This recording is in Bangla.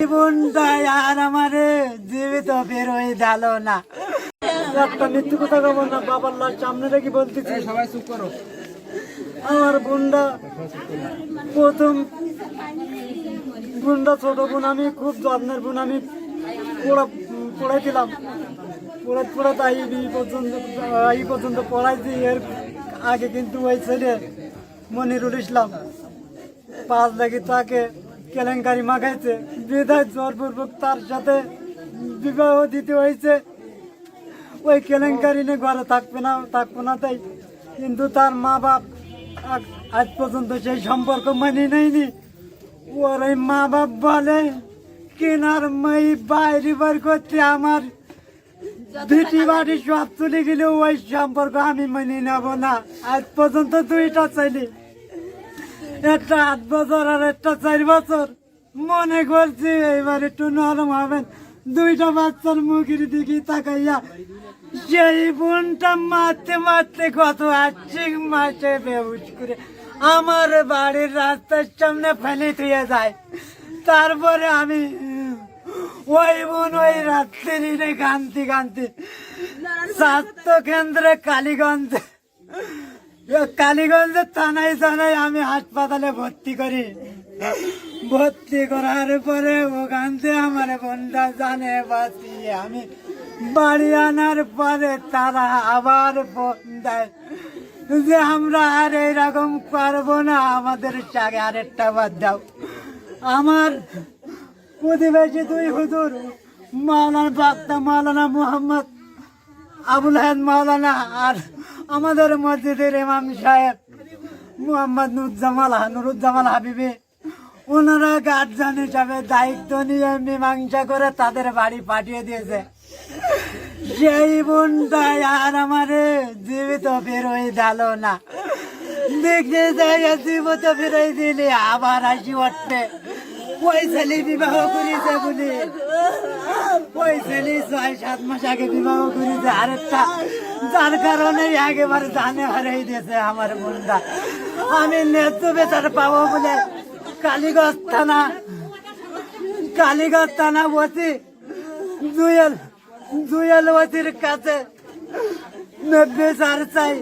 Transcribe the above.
বোনটাই আর আমারে জীবিত বের হয়ে গেল না। একটা মৃত্যু কথা কব না, বাবার লাশ সামনে রেখে বলতেছি, সবাই চুপ করো। আমার বোনটা প্রথম বোনটা ছোট বোন, আমি খুব যত্নের বোন, আমি পড়াইছিলাম, পড়াতে এই পর্যন্ত পড়াইছি। এর আগে কিন্তু ওই ছেলে মনিরুল ইসলাম 5 লাখে তাকে কেলেঙ্কারি মাখাইছে, বিদায় জোরপূর্বক তার সাথে বিবাহ দিতে হয়েছে। ওই কেলেঙ্কারি নিয়ে ঘরে থাকবো না তাই, কিন্তু তার মা বাপ আজ পর্যন্ত সেই সম্পর্ক মানি নেয়নি। ওর ওই মা বাপ বলে কেনার মাই বাইরে বার করতে আমার ভিটি বাড়ি সব চলে গেলে ওই সম্পর্ক আমি মেনে নেব না। আজ পর্যন্ত 2টা ছেলে, একটা 8 বছর আর একটা 4 বছর। মনে করছি এইবার একটু নরম হবেন, 2টা বাচ্চার মুখের দিকে তাকাইয়া সেই বোনটা মারতে মারতে কত 8 মাসে বেহুশ করে আমার বাড়ির রাস্তার সামনে ফেলে দিয়ে যায়। তারপরে আমি ওই বোন ওই রাত্রি কান্তি স্বাস্থ্য কেন্দ্রে কালীগঞ্জের থানায় আমি হাসপাতালে ভর্তি করি। ভর্তি করার পরে ওখান থেকে আমার বোনটা জানে বাঁচিয়ে আমি বাড়ি আনার পরে তারা আবার ফোন দেয় যে আমরা আর এইরকম পারবো না, আমাদের চাগে আরেকটা বাদ দাও। আমার প্রতিবেশী 2 হুজুর, মাওলানা বাক্তা মাওলানা মোহাম্মদ আবুল হায়াত মাওলানা আর আমাদের মসজিদের ইমাম সাহেব মোহাম্মদ নুরুজ্জামাল হাবিবি, ওনারা গার্জিয়ান হিসাবে দায়িত্ব নিয়ে মীমাংসা করে তাদের বাড়ি পাঠিয়ে দিয়েছে। সেই বোনটাই আর আমারে জীবিত বের হয়ে গেল না। দেখতে যাই জীবিত বেরোয় দিলে আবার হাসি উঠবে, ওই ছেলে বিবাহ করেছে বলে, ওই ছেলে 6-7 মাস আগে বিবাহ করেছে আরেকটা, যার কারণে একেবারে জানে হারিয়ে দিয়েছে আমার বোনটা। আমি ন্যায্য বিচার পাবো বলে কালীগঞ্জ থানা ওসি জুয়েল ওসির কাছে বিচার চাই।